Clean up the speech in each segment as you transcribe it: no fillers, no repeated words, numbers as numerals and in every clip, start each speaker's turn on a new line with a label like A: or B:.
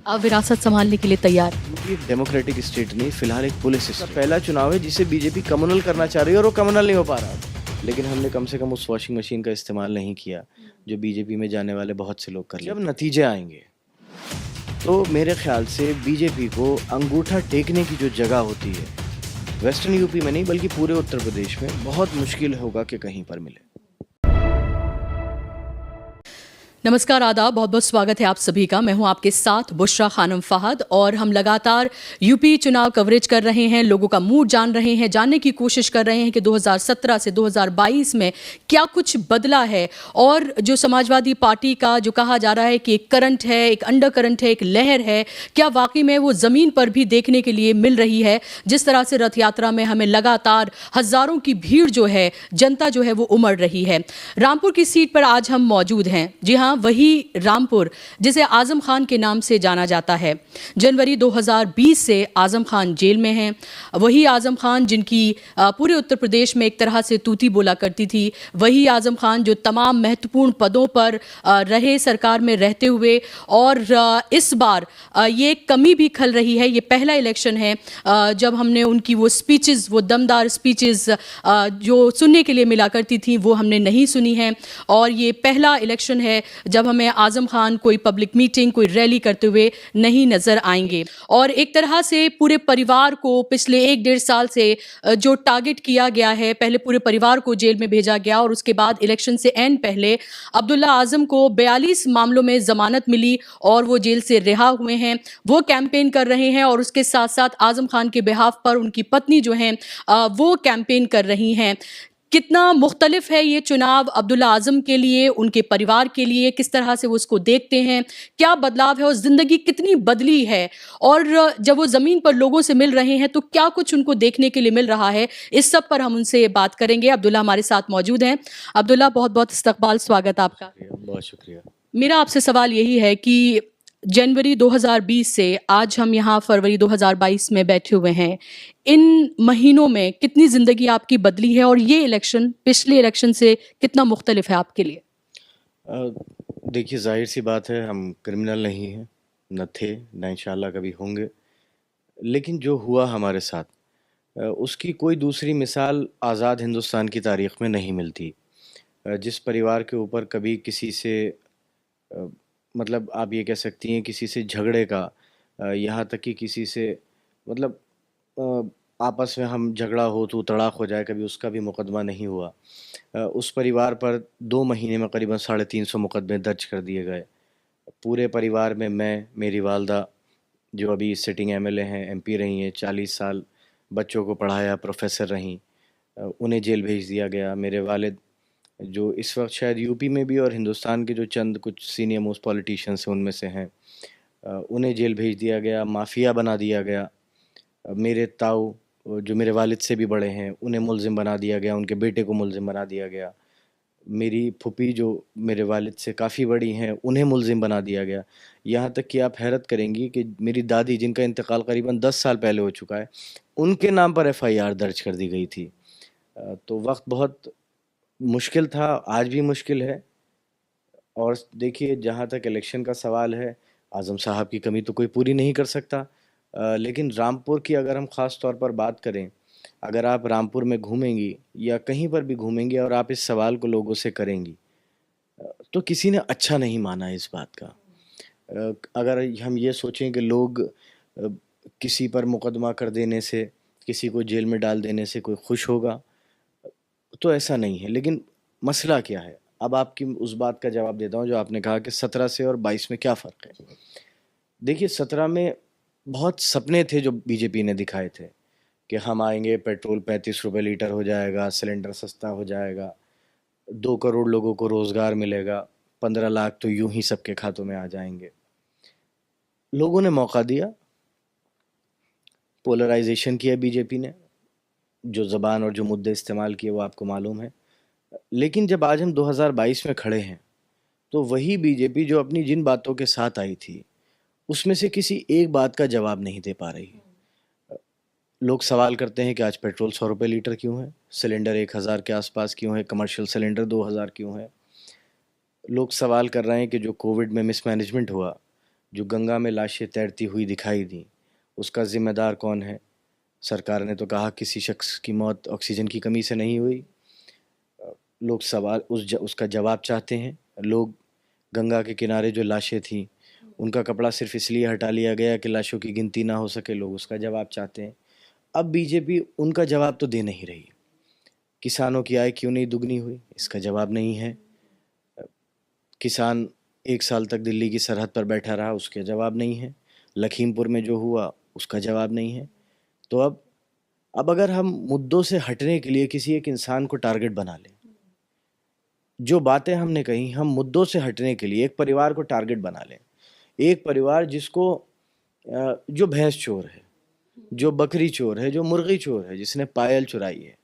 A: आप विरासत संभालने के लिए तैयार?
B: ये डेमोक्रेटिक स्टेट नहीं, फिलहाल एक पुलिस स्टेट। पहला चुनाव है जिसे बीजेपी कम्युनल करना चाह रही है और वो कम्युनल नहीं हो पा रहा। लेकिन हमने कम से कम उस वॉशिंग मशीन का इस्तेमाल नहीं किया जो बीजेपी में जाने वाले बहुत से लोग कर लेते हैं। जब नतीजे आएंगे तो मेरे ख्याल से बीजेपी को अंगूठा टेकने की जो जगह होती है वेस्टर्न यूपी में नहीं बल्कि पूरे उत्तर प्रदेश में बहुत मुश्किल होगा कि कहीं पर मिले।
A: नमस्कार, आदाब, बहुत बहुत स्वागत है आप सभी का। मैं हूं आपके साथ बुशरा खानम फहद और हम लगातार यूपी चुनाव कवरेज कर रहे हैं, लोगों का मूड जान रहे हैं, जानने की कोशिश कर रहे हैं कि 2017 से 2022 में क्या कुछ बदला है। और जो समाजवादी पार्टी का जो कहा जा रहा है कि एक करंट है, एक अंडर करंट है, एक लहर है, क्या वाकई में वो ज़मीन पर भी देखने के लिए मिल रही है? जिस तरह से रथ यात्रा में हमें लगातार हज़ारों की भीड़ जो है, जनता जो है वो उमड़ रही है। रामपुर की सीट पर आज हम मौजूद हैं। जी हाँ, वही रामपुर जिसे आजम खान के नाम से जाना जाता है। जनवरी 2020 से आजम खान जेल में हैं। वही आजम खान जिनकी पूरे उत्तर प्रदेश में एक तरह से तूती बोला करती थी। वही आजम खान जो तमाम महत्वपूर्ण पदों पर रहे सरकार में रहते हुए। और इस बार ये कमी भी खल रही है। ये पहला इलेक्शन है जब हमने उनकी वो स्पीचेस, वो दमदार स्पीचेस जो सुनने के लिए मिला करती थी वो हमने नहीं सुनी है। और ये पहला इलेक्शन है जब हमें आजम खान कोई पब्लिक मीटिंग, कोई रैली करते हुए नहीं नजर आएंगे। और एक तरह से पूरे परिवार को पिछले 1-1.5 साल से जो टारगेट किया गया है, पहले पूरे परिवार को जेल में भेजा गया और उसके बाद इलेक्शन से एंड पहले अब्दुल्ला आजम को 42 मामलों में जमानत मिली और वो जेल से रिहा हुए हैं। वो कैंपेन कर रहे हैं और उसके साथ साथ आजम खान के बिहाफ पर उनकी पत्नी जो हैं वो कैंपेन कर रही हैं। कितना मुख्तलिफ है ये चुनाव अब्दुल्ला आजम के लिए, उनके परिवार के लिए, किस तरह से वो उसको देखते हैं, क्या बदलाव है और ज़िंदगी कितनी बदली है। और जब वो ज़मीन पर लोगों से मिल रहे हैं तो क्या कुछ उनको देखने के लिए मिल रहा है, इस सब पर हम उनसे बात करेंगे। अब्दुल्ला हमारे साथ मौजूद हैं। अब्दुल्ला, बहुत बहुत इस्तकबाल, स्वागत आपका।
B: बहुत शुक्रिया।
A: मेरा आपसे सवाल यही है कि जनवरी 2020 से आज हम यहाँ फरवरी 2022 में बैठे हुए हैं। इन महीनों में कितनी ज़िंदगी आपकी बदली है और ये इलेक्शन पिछले इलेक्शन से कितना मुख्तलिफ है आपके लिए?
B: देखिए, जाहिर सी बात है, हम क्रिमिनल नहीं हैं, न थे, न इंशाल्लाह कभी होंगे। लेकिन जो हुआ हमारे साथ उसकी कोई दूसरी मिसाल आज़ाद हिंदुस्तान की तारीख़ में नहीं मिलती। जिस परिवार के ऊपर कभी किसी से अ, मतलब आप ये कह सकती हैं किसी से झगड़े का यहाँ तक कि किसी से मतलब आपस में हम झगड़ा हो तो तड़ाक हो जाए, कभी उसका भी मुकदमा नहीं हुआ। उस परिवार पर 2 महीने में करीबन 350 मुकदमे दर्ज कर दिए गए। पूरे परिवार में मैं, मेरी वालदा जो अभी सिटिंग एमएलए हैं, एमपी रही हैं, 40 साल बच्चों को पढ़ाया, प्रोफेसर रहीं, उन्हें जेल भेज दिया गया। मेरे वालिद जो इस वक्त शायद यूपी में भी और हिंदुस्तान के जो चंद कुछ सीनियर मोस्ट पॉलिटिशियंस हैं उनमें से हैं, उन्हें जेल भेज दिया गया, माफिया बना दिया गया। मेरे ताऊ जो मेरे वालिद से भी बड़े हैं उन्हें मुलजिम बना दिया गया, उनके बेटे को मुलजिम बना दिया गया। मेरी फूफी जो मेरे वालिद से काफ़ी बड़ी हैं उन्हें मुलजिम बना दिया गया। यहाँ तक कि आप हैरत करेंगी कि मेरी दादी जिनका इंतकाल करीबन 10 साल पहले हो चुका है, उनके नाम पर एफआईआर दर्ज कर दी गई थी। तो वक्त बहुत मुश्किल था, आज भी मुश्किल है। और देखिए, जहाँ तक इलेक्शन का सवाल है, आज़म साहब की कमी तो कोई पूरी नहीं कर सकता। लेकिन रामपुर की अगर हम ख़ास तौर पर बात करें, अगर आप रामपुर में घूमेंगी या कहीं पर भी घूमेंगी और आप इस सवाल को लोगों से करेंगी तो किसी ने अच्छा नहीं माना इस बात का। अगर हम ये सोचें कि लोग किसी पर मुकदमा कर देने से, किसी को जेल में डाल देने से कोई खुश होगा, तो ऐसा नहीं है। लेकिन मसला क्या है? अब आपकी उस बात का जवाब देता हूँ जो आपने कहा कि 17 से और 22 में क्या फ़र्क है। देखिए, 17 में बहुत सपने थे जो बीजेपी ने दिखाए थे कि हम आएंगे, पेट्रोल 35 रुपए लीटर हो जाएगा, सिलेंडर सस्ता हो जाएगा, 2 करोड़ लोगों को रोज़गार मिलेगा, 15 लाख तो यूं ही सबके खातों में आ जाएंगे। लोगों ने मौका दिया, पोलराइजेशन किया बीजेपी ने, जो ज़बान और जो मुद्दे इस्तेमाल किए वो आपको मालूम है। लेकिन जब आज हम 2022 में खड़े हैं तो वही बीजेपी जो अपनी जिन बातों के साथ आई थी उसमें से किसी एक बात का जवाब नहीं दे पा रही। लोग सवाल करते हैं कि आज पेट्रोल 100 रुपये लीटर क्यों है, सिलेंडर 1000 के आसपास क्यों है, कमर्शियल सिलेंडर 2000 क्यों है। लोग सवाल कर रहे हैं कि जो कोविड में मिसमैनेजमेंट हुआ, जो गंगा में लाशें तैरती हुई दिखाई दी, उसका जिम्मेदार कौन है? सरकार ने तो कहा किसी शख्स की मौत ऑक्सीजन की कमी से नहीं हुई। लोग सवाल उसका जवाब चाहते हैं। लोग गंगा के किनारे जो लाशें थीं उनका कपड़ा सिर्फ इसलिए हटा लिया गया कि लाशों की गिनती ना हो सके, लोग उसका जवाब चाहते हैं। अब बीजेपी उनका जवाब तो दे नहीं रही। किसानों की आय क्यों नहीं दुगनी हुई, इसका जवाब नहीं है। किसान 1 साल तक दिल्ली की सरहद पर बैठा रहा, उसके जवाब नहीं है। लखीमपुर में जो हुआ उसका जवाब नहीं है। तो अब अगर हम मुद्दों से हटने के लिए किसी एक इंसान को टारगेट बना लें, जो बातें हमने कही, हम मुद्दों से हटने के लिए एक परिवार को टारगेट बना लें, एक परिवार जिसको जो भैंस चोर है, जो बकरी चोर है, जो मुर्गी चोर है, जिसने पायल चुराई है,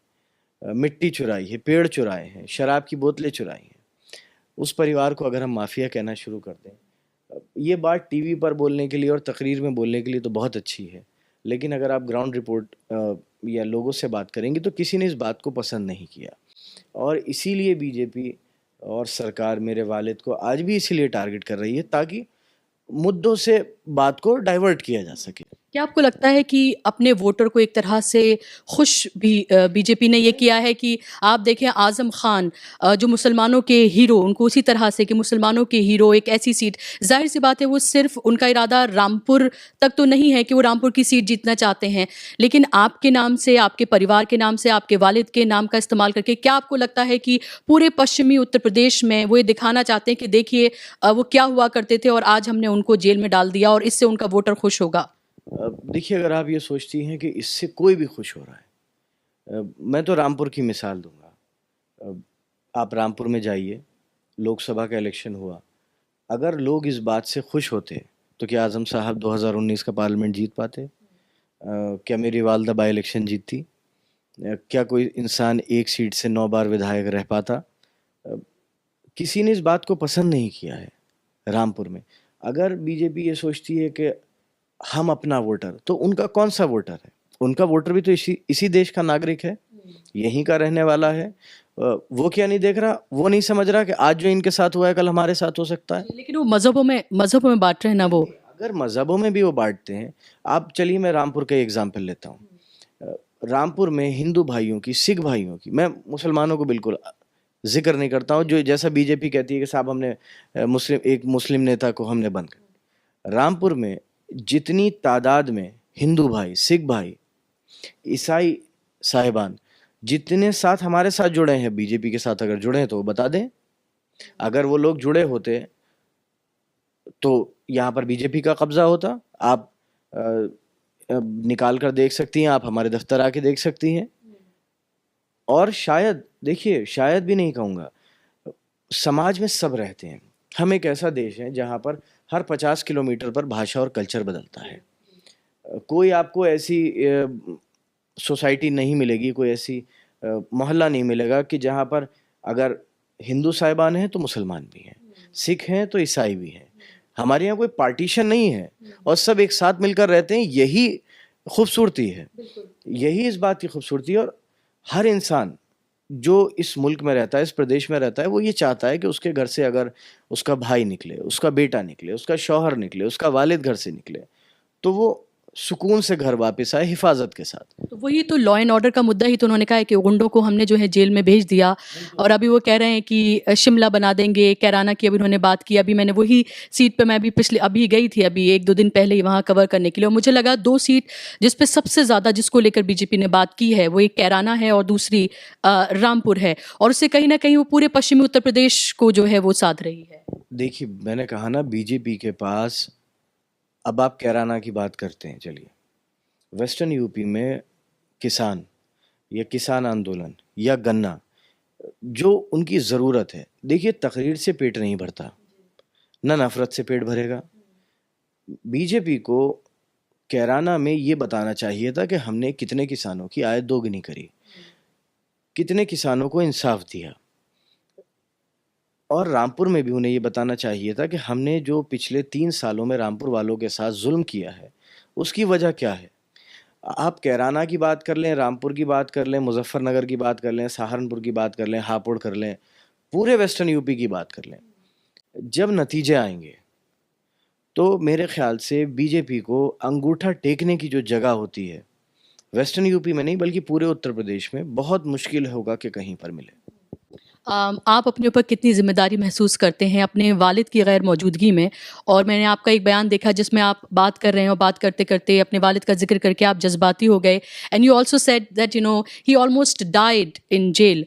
B: मिट्टी चुराई है, पेड़ चुराए हैं, शराब की बोतलें चुराई हैं, उस परिवार को अगर हम माफिया कहना शुरू कर दें, ये बात टीवी पर बोलने के लिए और तकरीर में बोलने के लिए तो बहुत अच्छी है, लेकिन अगर आप ग्राउंड रिपोर्ट या लोगों से बात करेंगे तो किसी ने इस बात को पसंद नहीं किया। और इसीलिए बीजेपी और सरकार मेरे वालिद को आज भी इसीलिए टारगेट कर रही है ताकि मुद्दों से बात को डाइवर्ट किया जा सके।
A: क्या आपको लगता है कि अपने वोटर को एक तरह से खुश भी बीजेपी ने ये किया है कि आप देखें आज़म खान जो मुसलमानों के हीरो, उनको उसी तरह से कि मुसलमानों के हीरो एक ऐसी सीट, जाहिर सी बात है वो सिर्फ उनका इरादा रामपुर तक तो नहीं है कि वो रामपुर की सीट जीतना चाहते हैं, लेकिन आपके नाम से, आपके परिवार के नाम से, आपके वालिद के नाम का इस्तेमाल करके क्या आपको लगता है कि पूरे पश्चिमी उत्तर प्रदेश में वो ये दिखाना चाहते हैं कि देखिए वो क्या हुआ करते थे और आज हमने उनको जेल में डाल दिया और इससे उनका वोटर खुश होगा?
B: देखिए, अगर आप ये सोचती हैं कि इससे कोई भी खुश हो रहा है, मैं तो रामपुर की मिसाल दूंगा। आप रामपुर में जाइए, लोकसभा का इलेक्शन हुआ, अगर लोग इस बात से खुश होते तो क्या आज़म साहब 2019 का पार्लियामेंट जीत पाते? क्या मेरी वालदा बाई इलेक्शन जीतती? क्या कोई इंसान एक सीट से 9 बार विधायक रह पाता? अ, किसी ने इस बात को पसंद नहीं किया है रामपुर में। अगर बीजेपी ये सोचती है कि हम अपना वोटर, तो उनका कौन सा वोटर है? उनका वोटर भी तो इसी इसी देश का नागरिक है, यहीं का रहने वाला है। वो क्या नहीं देख रहा, वो नहीं समझ रहा कि आज जो इनके साथ हुआ है कल हमारे साथ हो सकता है।
A: लेकिन वो मज़हबों में बाँट रहे हैं ना वो।
B: अगर मजहबों में भी वो बांटते हैं, आप चलिए मैं रामपुर का एग्जाम्पल लेता हूँ। रामपुर में हिंदू भाइयों की, सिख भाइयों की, मैं मुसलमानों को बिल्कुल जिक्र नहीं करता हूँ, जो जैसा बीजेपी कहती है कि साहब हमने एक मुस्लिम नेता को हमने बंद कर। रामपुर में जितनी तादाद में हिंदू भाई, सिख भाई, ईसाई साहिबान जितने साथ हमारे साथ जुड़े हैं, बीजेपी के साथ अगर जुड़े हैं तो वो बता दें। अगर वो लोग जुड़े होते तो यहाँ पर बीजेपी का कब्जा होता। आप निकाल कर देख सकती हैं, आप हमारे दफ्तर आके देख सकती हैं। और शायद, देखिए शायद भी नहीं कहूँगा, समाज में सब रहते हैं। हम एक ऐसा देश है जहाँ पर हर 50 किलोमीटर पर भाषा और कल्चर बदलता है। कोई आपको ऐसी सोसाइटी नहीं मिलेगी, कोई ऐसी मोहल्ला नहीं मिलेगा कि जहाँ पर अगर हिंदू साहिबान हैं तो मुसलमान भी हैं, सिख हैं तो ईसाई भी हैं। हमारे यहाँ कोई पार्टीशन नहीं है और सब एक साथ मिलकर रहते हैं। यही खूबसूरती है, यही इस बात की खूबसूरती है। और हर इंसान जो इस मुल्क में रहता है, इस प्रदेश में रहता है, वो ये चाहता है कि उसके घर से अगर उसका भाई निकले, उसका बेटा निकले, उसका शौहर निकले, उसका वालिद घर से निकले, तो वो सुकून से घर वापस आए हिफाजत के साथ।
A: तो वही तो लॉ एंड ऑर्डर का मुद्दा ही तो उन्होंने कहा है कि गुंडों को हमने जो है जेल में भेज दिया और अभी वो कह रहे हैं कि शिमला बना देंगे, कैराना की अभी उन्होंने बात की। अभी मैंने वही सीट पे मैं भी अभी गई थी, अभी 1-2 दिन पहले ही वहाँ कवर करने के लिए, और मुझे लगा 2 सीट जिस पे सबसे ज़्यादा जिसको लेकर बीजेपी ने बात की है वो एक कैराना है और दूसरी रामपुर है, और उससे कहीं ना कहीं वो पूरे पश्चिमी उत्तर प्रदेश को जो है वो साध रही है।
B: देखिए, मैंने कहा ना, बीजेपी के पास, अब आप कैराना की बात करते हैं, चलिए वेस्टर्न यूपी में किसान या किसान आंदोलन या गन्ना, जो उनकी ज़रूरत है, देखिए तकरीर से पेट नहीं भरता, ना नफरत से पेट भरेगा। बीजेपी को कैराना में ये बताना चाहिए था कि हमने कितने किसानों की आय दोगुनी करी, कितने किसानों को इंसाफ दिया। और रामपुर में भी उन्हें ये बताना चाहिए था कि हमने जो पिछले 3 सालों में रामपुर वालों के साथ जुल्म किया है उसकी वजह क्या है। आप कैराना की बात कर लें, रामपुर की बात कर लें, मुजफ्फरनगर की बात कर लें, सहारनपुर की बात कर लें, हापुड़ कर लें, पूरे वेस्टर्न यूपी की बात कर लें, जब नतीजे आएंगे तो मेरे ख्याल से बीजेपी को अंगूठा टेकने की जो जगह होती है, वेस्टर्न यूपी में नहीं बल्कि पूरे उत्तर प्रदेश में बहुत मुश्किल होगा कि कहीं पर मिले।
A: आप अपने ऊपर कितनी ज़िम्मेदारी महसूस करते हैं अपने वालिद की गैर मौजूदगी में? और मैंने आपका एक बयान देखा जिसमें आप बात कर रहे हैं और बात करते-करते अपने वालिद का ज़िक्र करके आप जज़्बाती हो गए and you also said that he almost died in jail.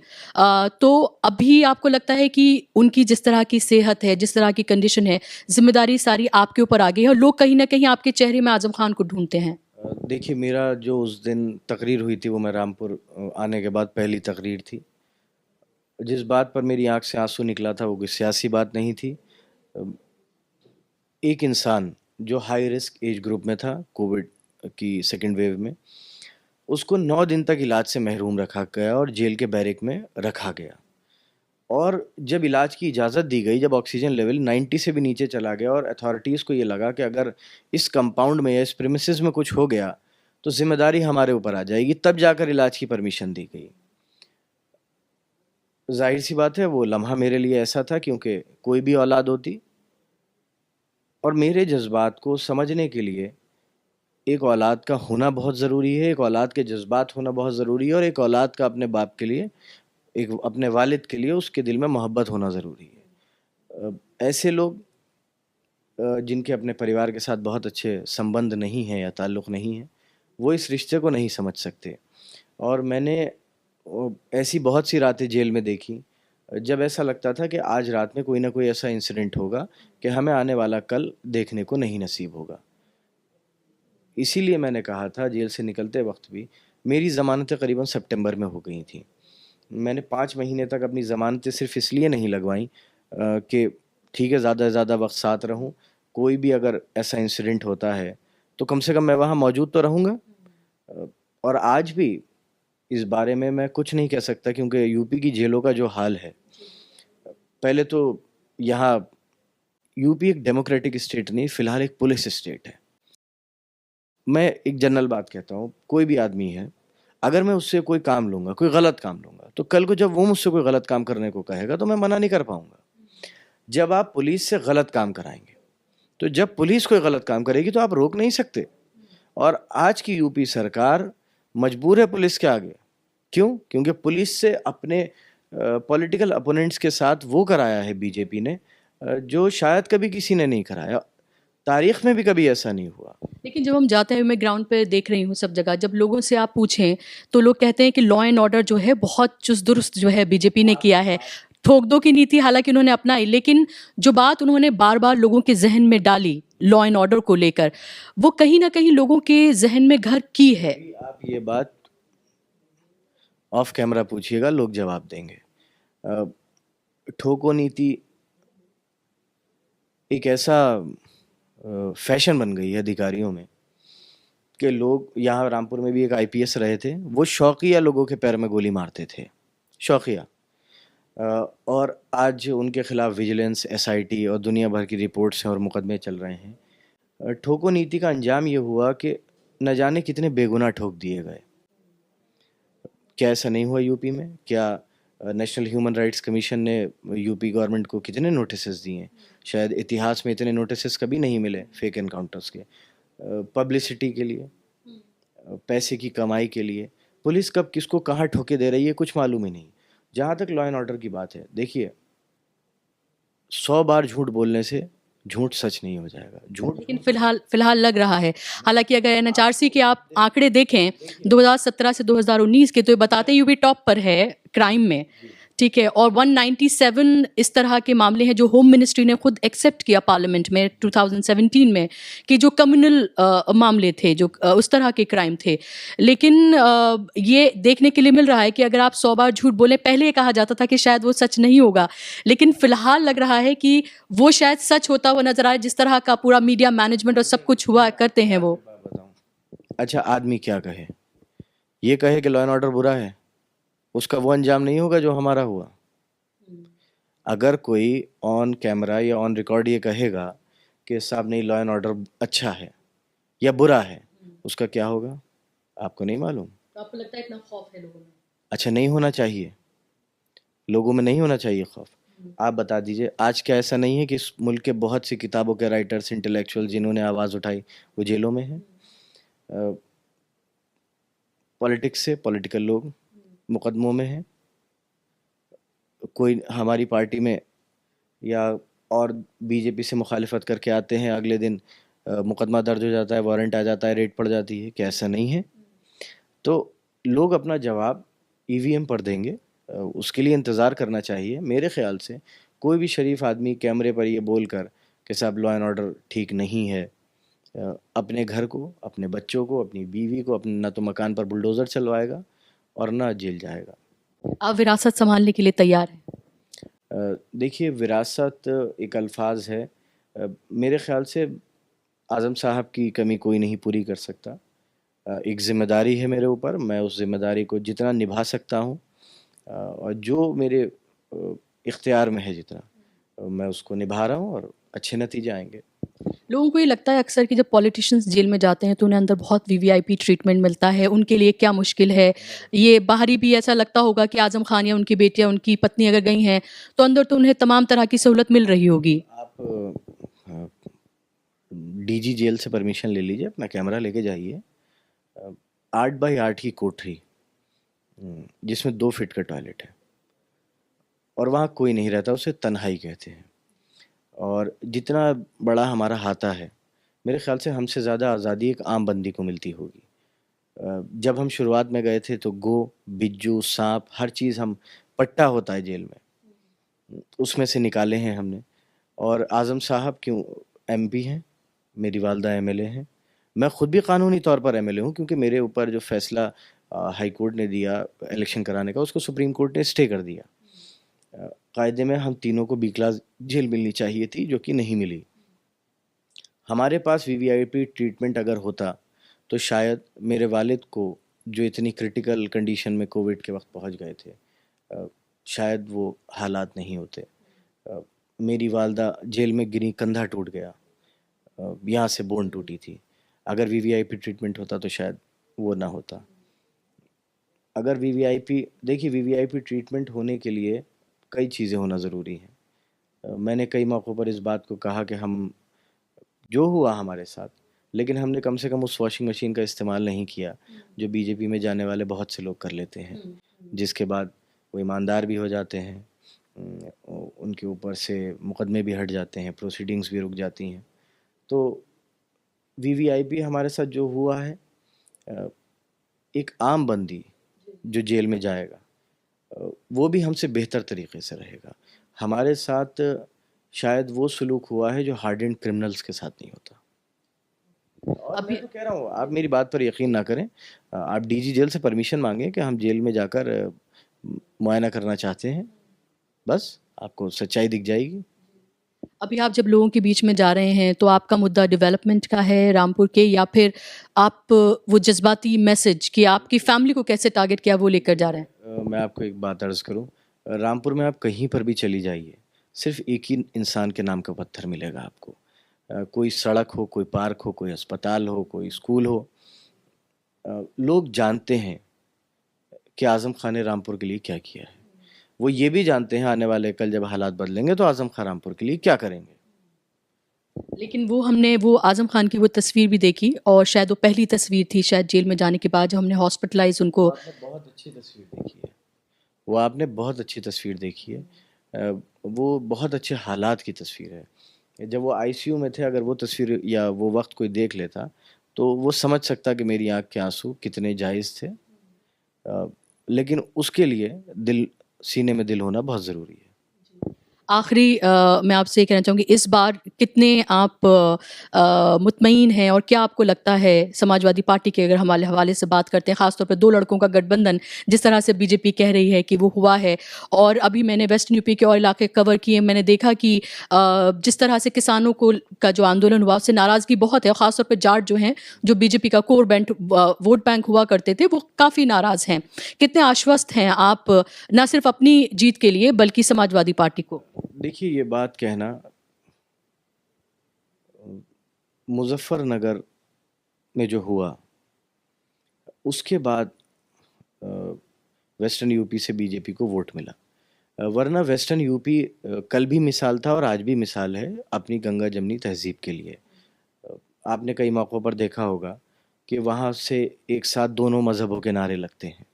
A: तो अभी आपको लगता है कि उनकी जिस तरह की सेहत है, जिस तरह की कंडीशन है, ज़िम्मेदारी सारी आपके ऊपर आ गई है और लोग कहीं न कहीं आपके चेहरे में आज़म खान को ढूँढते हैं?
B: देखिए, मेरा जो उस दिन तकरीर हुई थी वो मैं रामपुर आने के बाद पहली तकरीर थी। जिस बात पर मेरी आँख से आँसू निकला था वो कोई सियासी बात नहीं थी। अ, एक इंसान जो हाई रिस्क एज ग्रुप में था कोविड की सेकंड वेव में, उसको 9 दिन तक इलाज से महरूम रखा गया और जेल के बैरिक में रखा गया। और जब इलाज की इजाज़त दी गई, जब ऑक्सीजन लेवल 90 से भी नीचे चला गया और अथॉरिटीज़ को ये लगा कि अगर इस कंपाउंड में या इस प्रेमिसेस में कुछ हो गया, तो ज़िम्मेदारी हमारे ऊपर आ जाएगी, तब जाकर इलाज की परमिशन दी गई। ज़ाहिर-सी बात है वो लम्हा मेरे लिए ऐसा था क्योंकि कोई भी औलाद होती और मेरे जज़्बात को समझने के लिए एक औलाद का होना बहुत ज़रूरी है, एक औलाद के जज़्बात होना बहुत ज़रूरी है और एक औलाद का अपने बाप के लिए, एक अपने वालिद के लिए उसके दिल में मोहब्बत होना ज़रूरी है। ऐसे लोग जिनके अपने परिवार के साथ बहुत अच्छे संबंध नहीं हैं या ताल्लुक़ नहीं है, वो इस रिश्ते को नहीं समझ सकते। और मैंने ऐसी बहुत सी रातें जेल में देखी, जब ऐसा लगता था कि आज रात में कोई ना कोई ऐसा इंसिडेंट होगा कि हमें आने वाला कल देखने को नहीं नसीब होगा। इसीलिए मैंने कहा था जेल से निकलते वक़्त भी, मेरी ज़मानतें करीबन सितंबर में हो गई थीं। मैंने 5 महीने तक अपनी ज़मानतें सिर्फ़ इसलिए नहीं लगवाईं कि ठीक है ज़्यादा से ज़्यादा वक़्त साथ रहूँ, कोई भी अगर ऐसा इंसिडेंट होता है, तो कम से कम मैं वहाँ मौजूद तो रहूँगा। और आज भी इस बारे में मैं कुछ नहीं कह सकता क्योंकि यूपी की जेलों का जो हाल है, पहले तो यहाँ यूपी एक डेमोक्रेटिक स्टेट नहीं, फ़िलहाल एक पुलिस स्टेट है। मैं एक जनरल बात कहता हूँ, कोई भी आदमी है, अगर मैं उससे कोई काम लूँगा, कोई गलत काम लूँगा, तो कल को जब वो मुझसे कोई गलत काम करने को कहेगा, तो मैं मना नहीं कर पाऊँगा। जब आप पुलिस से गलत काम कराएँगे, तो जब पुलिस कोई गलत काम करेगी, तो आप रोक नहीं सकते। और आज की यूपी सरकार मजबूर है पुलिस के आगे। क्यों? क्योंकि पुलिस से अपने पॉलिटिकल अपोनेंट्स के साथ वो कराया है बीजेपी ने जो शायद कभी किसी ने नहीं कराया। तारीख में भी कभी ऐसा नहीं हुआ।
A: लेकिन जब हम जाते हैं, मैं ग्राउंड पे देख रही हूँ सब जगह, जब लोगों से आप पूछें तो लोग कहते हैं कि लॉ एंड ऑर्डर जो है बहुत चुस्त दुरुस्त जो है बीजेपी ने किया है। ठोक दो की नीति हालांकि उन्होंने अपनाई, लेकिन जो बात उन्होंने बार बार लोगों के जहन में डाली लॉ एंड ऑर्डर को लेकर, वो कहीं ना कहीं लोगों के जहन में घर की है।
B: आप ये बात ऑफ कैमरा पूछिएगा, लोग जवाब देंगे। अ, ठोको नीति एक ऐसा फैशन बन गई है अधिकारियों में कि लोग, यहाँ रामपुर में भी एक आईपीएस रहे थे, वो शौकिया लोगों के पैर में गोली मारते थे, शौकिया। और आज उनके खिलाफ विजिलेंस, एसआईटी और दुनिया भर की रिपोर्ट्स हैं और मुकदमे चल रहे हैं। ठोको नीति का अंजाम ये हुआ कि न जाने कितने बेगुनाह ठोक दिए गए। क्या ऐसा नहीं हुआ यूपी में? क्या नेशनल ह्यूमन राइट्स कमीशन ने यूपी गवर्नमेंट को कितने नोटिसेस दिए हैं? शायद इतिहास में इतने नोटिसेस कभी नहीं मिले फेक एनकाउंटर्स के। पब्लिसिटी के लिए, पैसे की कमाई के लिए पुलिस कब किसको कहाँ ठोके दे रही है कुछ मालूम ही नहीं। जहाँ तक लॉ एंड ऑर्डर की बात है, देखिए 100 बार झूठ बोलने से झूठ सच नहीं हो जाएगा। झूठ
A: लेकिन फिलहाल फिलहाल लग रहा है, हालांकि अगर एनएचआरसी के आप आंकड़े देखें 2017 से 2019 के, तो ये बताते हैं यूपी टॉप पर है क्राइम में, ठीक है। और 197 इस तरह के मामले हैं जो होम मिनिस्ट्री ने खुद एक्सेप्ट किया पार्लियामेंट में 2017 में, कि जो कम्युनल मामले थे, जो उस तरह के क्राइम थे। लेकिन ये देखने के लिए मिल रहा है कि अगर आप 100 बार झूठ बोलें, पहले ये कहा जाता था कि शायद वो सच नहीं होगा, लेकिन फिलहाल लग रहा है कि वो शायद सच होता हुआ नजर आए, जिस तरह का पूरा मीडिया मैनेजमेंट और सब कुछ हुआ करते हैं वो।
B: बताऊं, अच्छा आदमी क्या कहे, ये कहे कि लॉ एंड ऑर्डर बुरा है, उसका वो अंजाम नहीं होगा जो हमारा हुआ। अगर कोई ऑन कैमरा या ऑन रिकॉर्ड ये कहेगा कि साहब नहीं लॉ एंड ऑर्डर अच्छा है या बुरा है, उसका क्या होगा आपको नहीं मालूम?
A: तो आपको लगता है इतना खौफ है लोगों में?
B: अच्छा नहीं होना चाहिए, लोगों में नहीं होना चाहिए खौफ। आप बता दीजिए, आज क्या ऐसा नहीं है कि इस मुल्क के बहुत सी किताबों के राइटर्स, इंटेलेक्चुअल जिन्होंने आवाज़ उठाई, वो जेलों में हैं? पॉलिटिक्स से पॉलिटिकल लोग मुकदमों में हैं। कोई हमारी पार्टी में या और बीजेपी से मुखालिफत करके आते हैं, अगले दिन मुकदमा दर्ज हो जाता है, वारंट आ जाता है, रेड पड़ जाती है। क्या ऐसा नहीं है? तो लोग अपना जवाब ईवीएम पर देंगे, उसके लिए इंतज़ार करना चाहिए। मेरे ख़्याल से कोई भी शरीफ आदमी कैमरे पर ये बोलकर कि साहब लॉ एंड ऑर्डर ठीक नहीं है, अपने घर को, अपने बच्चों को, अपनी बीवी को, अपने ना तो मकान पर बुलडोज़र चलवाएगा और ना जेल जाएगा।
A: आप विरासत संभालने के लिए तैयार हैं?
B: देखिए, विरासत एक अल्फाज है, मेरे ख़्याल से आज़म साहब की कमी कोई नहीं पूरी कर सकता। एक ज़िम्मेदारी है मेरे ऊपर, मैं उस ज़िम्मेदारी को जितना निभा सकता हूँ और जो मेरे इख्तियार में है जितना, मैं उसको निभा रहा हूँ और अच्छे नतीजे आएंगे।
A: लोगों को ये लगता है अक्सर कि जब पॉलिटिशियंस जेल में जाते हैं तो उन्हें अंदर बहुत वीवीआईपी ट्रीटमेंट मिलता है, उनके लिए क्या मुश्किल है? ये बाहरी भी ऐसा लगता होगा कि आज़म खान या उनकी बेटियाँ, उनकी पत्नी अगर गई हैं, तो अंदर तो उन्हें तमाम तरह की सहूलत मिल रही होगी।
B: आप डीजी जेल से परमिशन ले लीजिए, अपना कैमरा लेके जाइए। 8 बाई 8 की कोठरी, जिसमें 2 फीट का टॉयलेट है और वहाँ कोई नहीं रहता, उसे तन्हाई कहते हैं। और जितना बड़ा हमारा हाता है, मेरे ख्याल से हमसे ज़्यादा आज़ादी एक आम बंदी को मिलती होगी। जब हम शुरुआत में गए थे तो गो, बिज्जू, सांप, हर चीज़ हम, पट्टा होता है जेल में, उसमें से निकाले हैं हमने। और आज़म साहब क्यों एमपी हैं, मेरी वालदा एमएलए हैं, मैं खुद भी कानूनी तौर पर एमएलए हूँ, क्योंकि मेरे ऊपर जो फैसला हाई कोर्ट ने दिया इलेक्शन कराने का, उसको सुप्रीम कोर्ट ने स्टे कर दिया। कायदे में हम तीनों को बी क्लास जेल मिलनी चाहिए थी, जो कि नहीं मिली। हमारे पास वीवीआईपी ट्रीटमेंट अगर होता तो शायद मेरे वालिद को, जो इतनी क्रिटिकल कंडीशन में कोविड के वक्त पहुंच गए थे, शायद वो हालात नहीं होते। अ, मेरी वालदा जेल में गिरी, कंधा टूट गया, यहाँ से बोन टूटी थी। अगर वीवीआईपी ट्रीटमेंट होता तो शायद वो ना होता। अगर वीवीआईपी, देखिए, वीवीआईपी ट्रीटमेंट होने के लिए कई चीज़ें होना ज़रूरी है। मैंने कई मौक़ों पर इस बात को कहा कि हम, जो हुआ हमारे साथ, लेकिन हमने कम से कम उस वॉशिंग मशीन का इस्तेमाल नहीं किया जो बीजेपी में जाने वाले बहुत से लोग कर लेते हैं, जिसके बाद वो ईमानदार भी हो जाते हैं, उनके ऊपर से मुकदमे भी हट जाते हैं, प्रोसीडिंग्स भी रुक जाती हैं। तो वीवीआईपी हमारे साथ जो हुआ है, अ, एक आम बंदी जो जेल में जाएगा, वो भी हमसे बेहतर तरीके से रहेगा। हमारे साथ शायद वो सलूक हुआ है जो हार्डेंड क्रिमिनल्स के साथ नहीं होता। और मैं
A: अभी
B: तो कह रहा हूँ, आप मेरी बात पर यकीन ना करें, आप डीजी जेल से परमिशन मांगें कि हम जेल में जाकर मुआयना करना चाहते हैं, बस आपको सच्चाई दिख जाएगी।
A: अभी आप जब लोगों के बीच में जा रहे हैं, तो आपका मुद्दा डेवलपमेंट का है रामपुर के, या फिर आप वो जज़्बाती मैसेज कि आपकी फैमिली को कैसे टारगेट किया, वो लेकर जा रहे हैं?
B: मैं आपको एक बात अर्ज़ करूँ, रामपुर में आप कहीं पर भी चली जाइए, सिर्फ एक ही इंसान के नाम का पत्थर मिलेगा आपको। कोई सड़क हो, कोई पार्क हो, कोई अस्पताल हो, कोई स्कूल हो, लोग जानते हैं कि आज़म खान ने रामपुर के लिए क्या किया है। वो ये भी जानते हैं आने वाले कल जब हालात बदलेंगे तो आज़म खान रामपुर के लिए क्या करेंगे।
A: लेकिन वो हमने वो आज़म खान की वो तस्वीर भी देखी, और शायद वो पहली तस्वीर थी शायद जेल में जाने के बाद, जब हमने हॉस्पिटलाइज़
B: वो
A: उनको।
B: आपने बहुत अच्छी तस्वीर देखी है, वो आपने बहुत अच्छी तस्वीर देखी है। वो बहुत अच्छे हालात की तस्वीर है। जब वो आईसीयू में थे, अगर वो तस्वीर या वो वक्त कोई देख लेता तो वो समझ सकता कि मेरी आंख के आंसू कितने जायज़ थे। लेकिन उसके लिए दिल, सीने में दिल होना बहुत ज़रूरी है।
A: आखिरी मैं आपसे ये कहना चाहूँगी, इस बार कितने आप मुतमईन हैं, और क्या आपको लगता है समाजवादी पार्टी के, अगर हमारे हवाले से बात करते हैं, ख़ास तौर पे 2 लड़कों का गठबंधन जिस तरह से बीजेपी कह रही है कि वो हुआ है, और अभी मैंने वेस्टर्न यूपी के और इलाके कवर किए, मैंने देखा कि जिस तरह से किसानों को का जो आंदोलन हुआ, उससे नाराज़गी बहुत है, ख़ास तौर पे जाट जो हैं, जो बीजेपी का कोर वोट बैंक हुआ करते थे, वो काफ़ी नाराज़ हैं। कितने आश्वस्त हैं आप, ना सिर्फ अपनी जीत के लिए बल्कि समाजवादी पार्टी को?
B: देखिए, ये बात कहना, मुजफ्फरनगर में जो हुआ, उसके बाद अ, वेस्टर्न यूपी से बीजेपी को वोट मिला। वरना वेस्टर्न यूपी कल भी मिसाल था और आज भी मिसाल है अपनी गंगा जमनी तहजीब के लिए। आपने कई मौक़ों पर देखा होगा कि वहाँ से एक साथ दोनों मज़हबों के नारे लगते हैं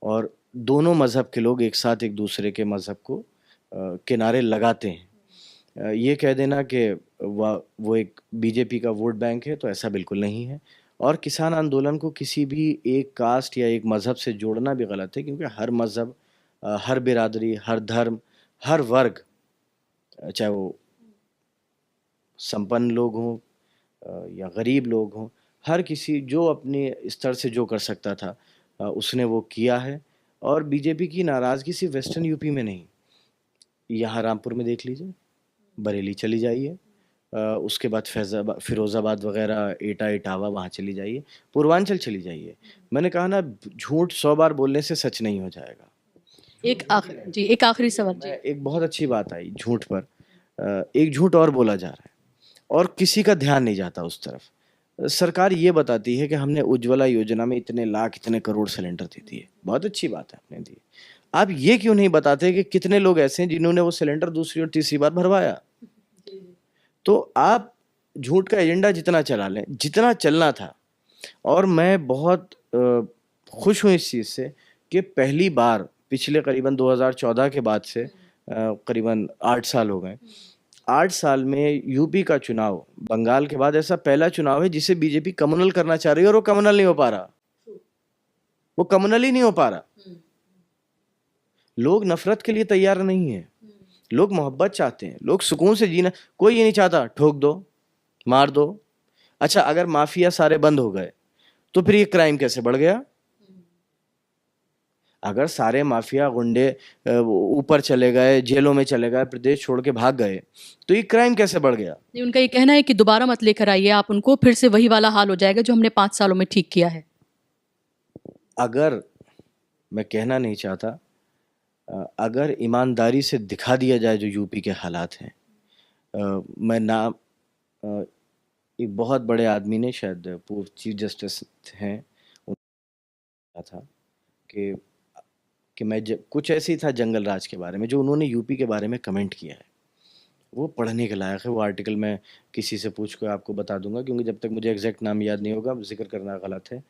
B: और दोनों मज़हब के लोग एक साथ एक दूसरे के मज़हब को के नारे लगाते हैं। ये कह देना कि वो एक बीजेपी का वोट बैंक है, तो ऐसा बिल्कुल नहीं है। और किसान आंदोलन को किसी भी एक कास्ट या एक मज़हब से जोड़ना भी गलत है, क्योंकि हर मज़हब, हर बिरादरी, हर धर्म, हर वर्ग, चाहे वो संपन्न लोग हों या गरीब लोग हों, हर किसी जो अपने स्तर से जो कर सकता था उसने वो किया है। और बीजेपी की नाराज़गी सिर्फ वेस्टर्न यूपी में नहीं, यहाँ रामपुर में देख लीजिए, बरेली चली जाइए, उसके बाद फिरोज़ाबाद वगैरह, एटा, इटावा, वहाँ चली जाइए, पूर्वांचल चली जाइए। मैंने कहा ना, झूठ 100 बार बोलने से सच नहीं हो जाएगा।
A: एक आखिरी सवाल जी।
B: एक बहुत अच्छी बात आई झूठ पर। एक झूठ और बोला जा रहा है और किसी का ध्यान नहीं जाता उस तरफ। सरकार ये बताती है कि हमने उज्ज्वला योजना में इतने लाख, इतने करोड़ सिलेंडर दे दिए। बहुत अच्छी बात है, आपने दिए। आप ये क्यों नहीं बताते कि कितने लोग ऐसे हैं जिन्होंने वो सिलेंडर दूसरी और तीसरी बार भरवाया? तो आप झूठ का एजेंडा जितना चला लें, जितना चलना था। और मैं बहुत खुश हूँ इस चीज़ से कि पहली बार पिछले करीबन 2014 के बाद से करीबन 8 साल हो गए। 8 साल में यूपी का चुनाव बंगाल के बाद ऐसा पहला चुनाव है जिसे बीजेपी कम्युनल करना चाह रही है और वो कम्युनल नहीं हो पा रहा। वो कम्युनल ही नहीं हो पा रहा। लोग नफरत के लिए तैयार नहीं है, लोग मोहब्बत चाहते हैं, लोग सुकून से जीना। कोई ये नहीं चाहता ठोक दो, मार दो। अच्छा, अगर माफिया सारे बंद हो गए तो फिर ये क्राइम कैसे बढ़ गया? अगर सारे माफिया गुंडे ऊपर चले गए, जेलों में चले गए, प्रदेश छोड़ के भाग गए, तो ये क्राइम कैसे बढ़ गया?
A: नहीं, उनका ये कहना है कि दोबारा मत लेकर आइए आप उनको, फिर से वही वाला हाल हो जाएगा जो हमने 5 सालों में ठीक किया है।
B: अगर, मैं कहना नहीं चाहता, अगर ईमानदारी से दिखा दिया जाए जो यूपी के हालात हैं, मैं नाम एक बहुत बड़े आदमी ने, शायद पूर्व चीफ जस्टिस हैं, उन्होंने कहा था कि मैं कुछ ऐसे ही था जंगल राज के बारे में, जो उन्होंने यूपी के बारे में कमेंट किया है, वो पढ़ने के लायक है। वो आर्टिकल मैं किसी से पूछ कर आपको बता दूंगा, क्योंकि जब तक मुझे एग्जैक्ट नाम याद नहीं होगा जिक्र करना गलत है।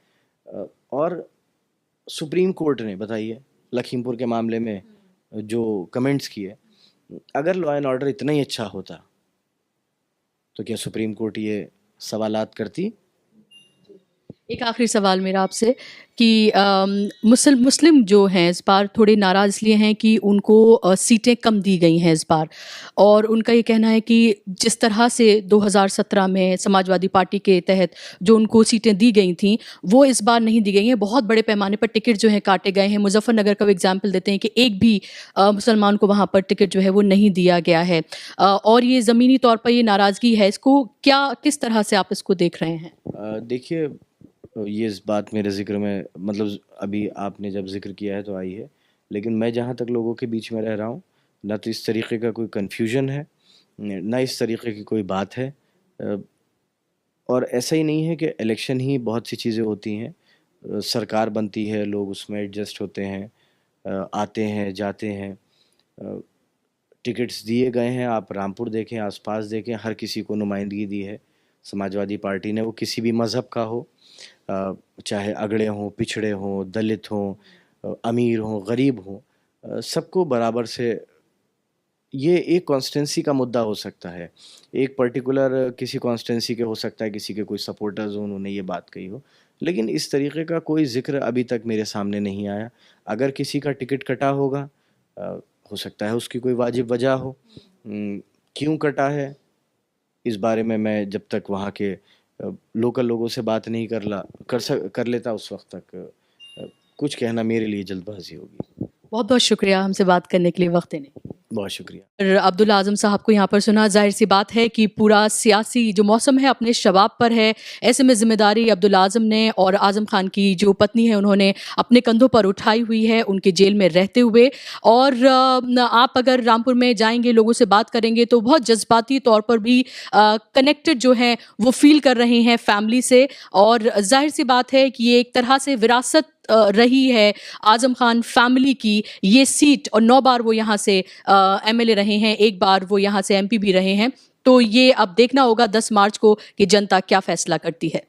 B: और सुप्रीम कोर्ट ने, बताइए, लखीमपुर के मामले में जो कमेंट्स किए, अगर लॉ एंड ऑर्डर इतना ही अच्छा होता तो क्या सुप्रीम कोर्ट ये सवालात करती?
A: एक आखिरी सवाल मेरा आपसे कि मुस्लिम जो हैं इस बार थोड़े नाराज़ इसलिए हैं कि उनको सीटें कम दी गई हैं इस बार, और उनका ये कहना है कि जिस तरह से 2017 में समाजवादी पार्टी के तहत जो उनको सीटें दी गई थीं वो इस बार नहीं दी गई हैं। बहुत बड़े पैमाने पर टिकट जो हैं काटे गए हैं। मुजफ्फरनगर का एग्जाम्पल देते हैं कि एक भी मुसलमान को वहाँ पर टिकट जो है वो नहीं दिया गया है। और ये ज़मीनी तौर पर ये नाराज़गी है, इसको किस तरह से आप इसको देख रहे हैं?
B: देखिए, ये इस बात मेरे ज़िक्र में, मतलब अभी आपने जब ज़िक्र किया है तो आई है, लेकिन मैं जहाँ तक लोगों के बीच में रह रहा हूँ, ना तो इस तरीके का कोई कन्फ्यूजन है, ना इस तरीके की कोई बात है। और ऐसा ही नहीं है कि इलेक्शन ही बहुत सी चीज़ें होती हैं। सरकार बनती है, लोग उसमें एडजस्ट होते हैं, आते हैं, जाते हैं। टिकट्स दिए गए हैं, आप रामपुर देखें, आसपास देखें, हर किसी को नुमाइंदगी दी है समाजवादी पार्टी ने, वो किसी भी मज़हब का हो, चाहे अगड़े हों, पिछड़े हों, दलित हों, अमीर हों, गरीब हों, सबको बराबर से। ये एक कॉन्स्टिट्यूंसी का मुद्दा हो सकता है, एक पर्टिकुलर किसी कॉन्स्टिट्यूंसी के हो सकता है, किसी के कोई सपोर्टर्स हों, उन्होंने ये बात कही हो, लेकिन इस तरीके का कोई जिक्र अभी तक मेरे सामने नहीं आया। अगर किसी का टिकट कटा होगा, हो सकता है उसकी कोई वाजिब वजह हो। क्यों कटा है, इस बारे में मैं जब तक वहाँ के लोकल लोगों से बात नहीं कर लेता, उस वक्त तक कुछ कहना मेरे लिए जल्दबाजी होगी।
A: बहुत बहुत शुक्रिया हमसे बात करने के लिए, वक्त देने के लिए।
B: बहुत शुक्रिया।
A: और अब्दुल आज़म साहब को यहाँ पर सुना। जाहिर सी बात है कि पूरा सियासी जो मौसम है अपने शबाब पर है। ऐसे में जिम्मेदारी अब्दुल आज़म ने और आज़म खान की जो पत्नी है उन्होंने अपने कंधों पर उठाई हुई है, उनके जेल में रहते हुए। और आप अगर रामपुर में जाएंगे, लोगों से बात करेंगे तो बहुत जज्बाती तौर पर भी कनेक्टेड जो हैं वो फील कर रहे हैं फैमिली से। और जाहिर सी बात है कि ये एक तरह से विरासत रही है आजम खान फैमिली की ये सीट, और 9 बार वो यहाँ से एमएलए रहे हैं, 1 बार वो यहाँ से एमपी भी रहे हैं। तो ये अब देखना होगा 10 मार्च को कि जनता क्या फैसला करती है।